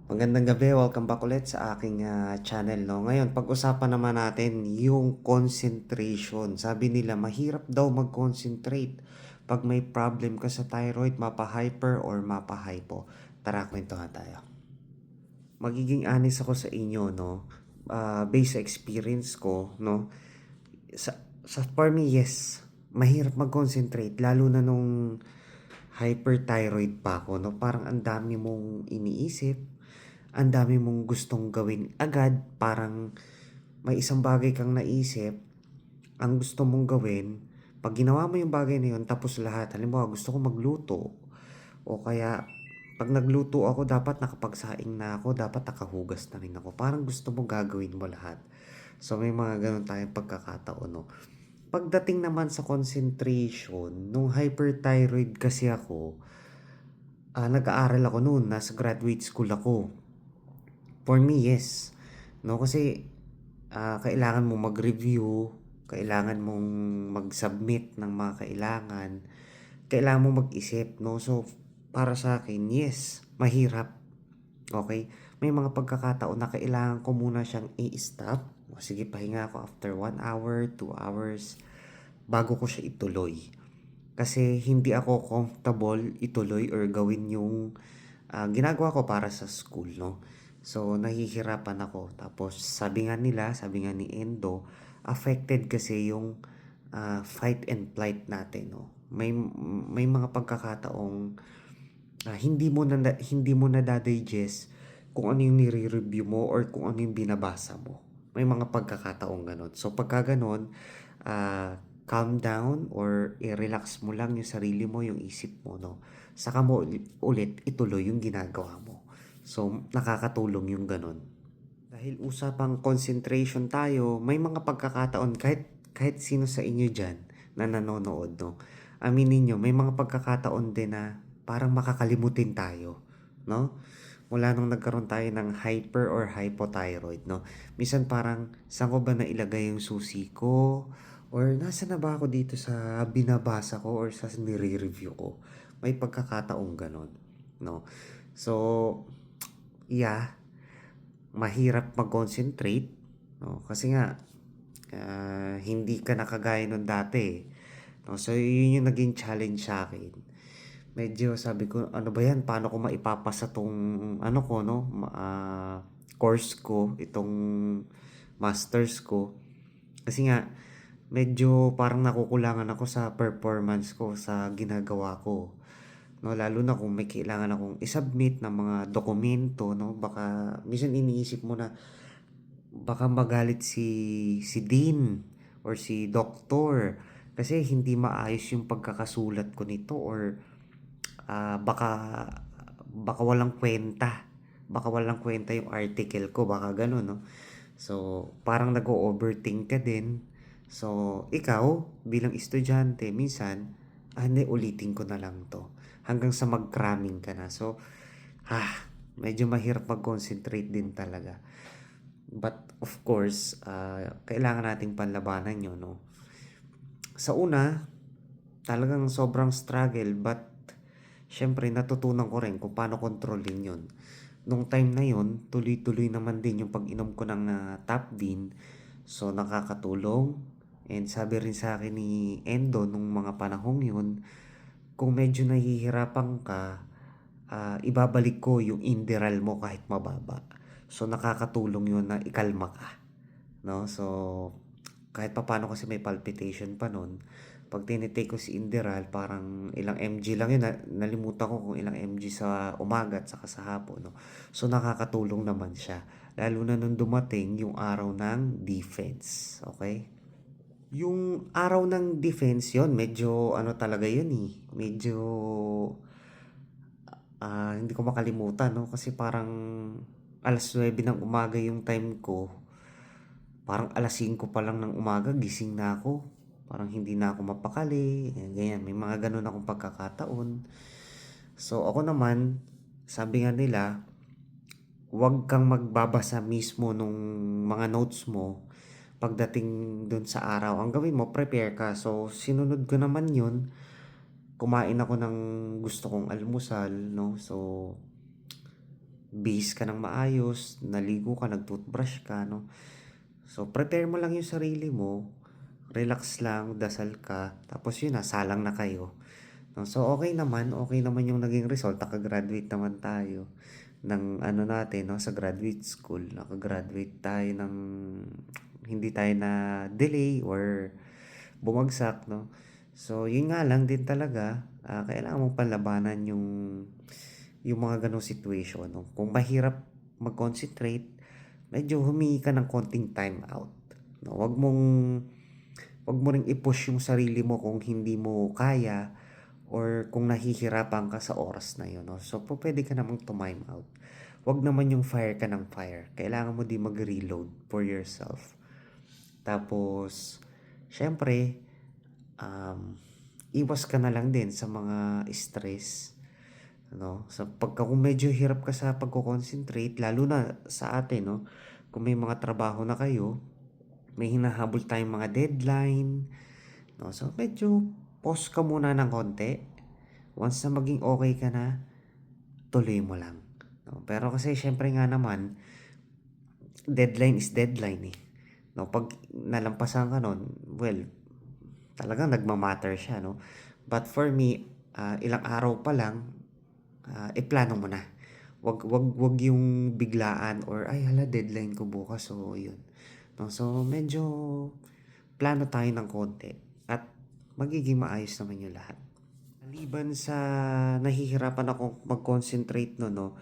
Magandang gabi, welcome back ulit sa aking channel, no? Ngayon, pag-usapan naman natin yung concentration. Sabi nila, mahirap daw mag-concentrate pag may problem ka sa thyroid, mapa-hyper or mapa-hypo. Tara, kwentuhan tayo. Magiging honest ako sa inyo, no? Based sa experience ko, no? For me, yes. Mahirap mag-concentrate, lalo na nung hyperthyroid pa ako, no? Parang ang dami mong iniisip, ang dami mong gustong gawin agad, parang may isang bagay kang naisip, ang gusto mong gawin, pag ginawa mo yung bagay na yun, tapos lahat, halimbawa gusto ko magluto, o kaya pag nagluto ako, dapat nakapagsaing na ako, dapat nakahugas na rin ako. Parang gusto mo gagawin mo lahat. So may mga ganun tayong pagkakataon, no? Pagdating naman sa concentration, nung hyperthyroid kasi ako, nag-aaral ako noon, nasa graduate school ako. For me, yes. No, kasi kailangan mo mag-review, kailangan mong mag-submit ng mga kailangan mo mag-isip, no? So, para sa akin, yes, mahirap. Okay? May mga pagkakataon na kailangan ko muna siyang i-stop. O, sige, pahinga ako after 1 hour, 2 hours, bago ko siya ituloy. Kasi hindi ako comfortable ituloy or gawin yung ginagawa ko para sa school, no? So, nahihirapan ako. Tapos, sabi nga ni Endo, affected kasi yung fight and flight natin, no? May mga pagkakataong hindi mo na digest kung ano yung nire-review mo or kung ano yung binabasa mo. May mga pagkakataong ganon. So, pagka ganon, calm down or i-relax mo lang yung sarili mo, yung isip mo, no? Saka mo ulit ituloy yung ginagawa mo. So, nakakatulong yung ganon. Dahil usapang concentration tayo, may mga pagkakataon kahit sino sa inyo dyan na nanonood, no? Aminin nyo, may mga pagkakataon din na parang makakalimutin tayo, no? Mula nung nagkaroon tayo ng hyper or hypothyroid, no? Minsan parang, saan ko ba nailagay yung susi ko? Or nasa na ba ako dito sa binabasa ko or sa nire-review ko? May pagkakataong ganon, no? So, yeah, mahirap mag-concentrate, no? Kasi nga, hindi ka nakagaya nun dati, no? So, yun yung naging challenge sa akin. Medyo sabi ko, ano ba yan? Paano ko maipapasa tong ano ko, no? Course ko, itong masters ko. Kasi nga, medyo parang nakukulangan ako sa performance ko, sa ginagawa ko. No, lalo na kung may kailangan akong isubmit ng mga dokumento, no? Baka, minsan iniisip mo na, baka magalit si Dean or si Doktor kasi hindi maayos yung pagkakasulat ko nito or baka walang kwenta. Baka walang kwenta yung article ko, baka gano'n, no? So, parang nag-overthink ka din. So, ikaw, bilang estudyante, minsan, hindi, ulitin ko na lang to. Hanggang sa mag-cramming ka na. So, medyo mahirap mag-concentrate din talaga. But, of course, kailangan nating panlabanan yun, no? Sa una, talagang sobrang struggle, but syempre natutunan ko rin kung paano kontrolin yun. Nung time na yun, tuloy-tuloy naman din yung pag-inom ko ng Tapdin. So, nakakatulong. And sabi rin sa akin ni Endo nung mga panahong yun, kung medyo nahihirapan ka, ibabalik ko yung Inderal mo kahit mababa. So, nakakatulong yun na ikalma ka. No? So, kahit pa paano kasi may palpitation pa nun, pag tinitake ko si Inderal, parang ilang mg lang yun. Nalimutan ko kung ilang mg sa umaga at saka sa hapon. No? So, nakakatulong naman siya. Lalo na nung dumating yung araw ng defense. Okay? Yung araw ng defense yon medyo ano talaga yun eh. Medyo hindi ko makalimutan, no? Kasi parang alas 9 ng umaga yung time ko. Parang alas 5 pa lang ng umaga, gising na ako. Parang hindi na ako mapakali. Ganyan, may mga ganun akong pagkakataon. So, ako naman, sabi nga nila, huwag kang magbabasa mismo nung mga notes mo pagdating dun sa araw. Ang gawin mo, prepare ka. So, sinunod ko naman yun. Kumain ako ng gusto kong almusal, no? So, bihis ka ng maayos, naligo ka, nag-toothbrush ka, no? So, prepare mo lang yung sarili mo, relax lang, dasal ka, tapos yun na, salang na kayo. No? So, okay naman yung naging result, nakagraduate naman tayo ng ano natin, no, sa graduate school, nakagraduate tayo ng hindi tayo na delay or bumagsak, no. So yun nga lang din talaga, kailangan mong palabanan yung mga ganong situation, no. Kung mahirap mag-concentrate, medyo humingi ka ng konting time out, no. Wag mo ring i-push yung sarili mo kung hindi mo kaya or kung nahihirapan ka sa oras na yun, no? So, pwede ka namang to-time out. Wag naman yung fire ka ng fire. Kailangan mo din mag-reload for yourself. Tapos, syempre, um, iwas ka na lang din sa mga stress. No? So, pagka kung medyo hirap ka sa pagko-concentrate, lalo na sa atin, no? Kung may mga trabaho na kayo, may hinahabol tayong mga deadline, no? So, medyo pause ka muna ng konti. Once na maging okay ka na, tuloy mo lang. No? Pero kasi syempre nga naman, deadline is deadline eh. No? Pag nalampasan ka nun, well, talagang nagmamatter siya, no? But for me, ilang araw pa lang, plano mo na. Wag yung biglaan or ay hala deadline ko bukas so yun. No, so medyo plano tayo ng konti at magiging maayos naman yung lahat. Maliban sa nahihirapan akong mag-concentrate no,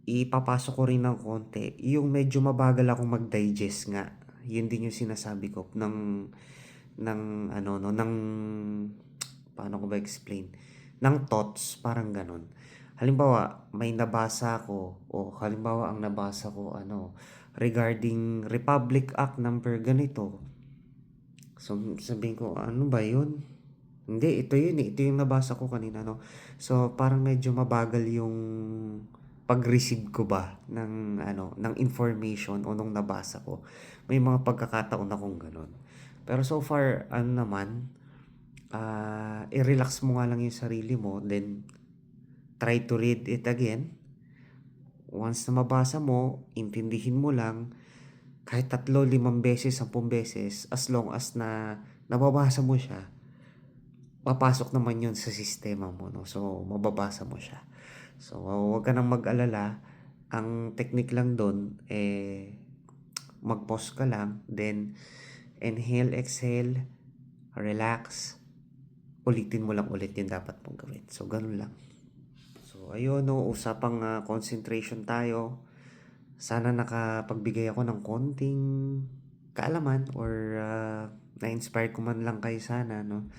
ipapasok ko rin ng konti yung medyo mabagal akong mag-digest nga. Yun din yung sinasabi ko ng ano no, ng paano ko ba explain? Ng thoughts, parang ganun. Halimbawa, may nabasa ko o halimbawa ang nabasa ko ano regarding Republic Act number ganito. So, sabihin ko, ano ba yun? Hindi, ito yun eh. Ito yung nabasa ko kanina, no? So, parang medyo mabagal yung pag-receive ko ba ng, ano, ng information o nung nabasa ko. May mga pagkakataon akong ganun. Pero so far, ano naman, i-relax mo nga lang yung sarili mo, then try to read it again. Once na mabasa mo, intindihin mo lang, kahit 3, 5 beses, 10 beses, as long as na nababasa mo siya, papasok naman yun sa sistema mo, no? So, mababasa mo siya. So, huwag ka nang mag-alala. Ang technique lang doon, mag-pause ka lang, then inhale, exhale, relax, ulitin mo lang ulit yung dapat mong gawin. So, ganun lang. So, ayun, no, usapang concentration tayo. Sana nakapagbigay ako ng konting kaalaman or na-inspire ko man lang kayo sana, no?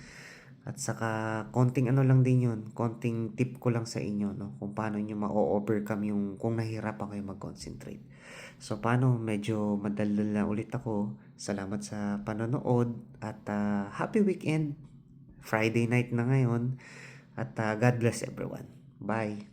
At saka konting ano lang din yun, konting tip ko lang sa inyo, no? Kung paano nyo ma-overcome yung kung nahihirapan kayo mag-concentrate. So, paano? Medyo madaldal na ulit ako. Salamat sa panonood at happy weekend! Friday night na ngayon at God bless everyone. Bye!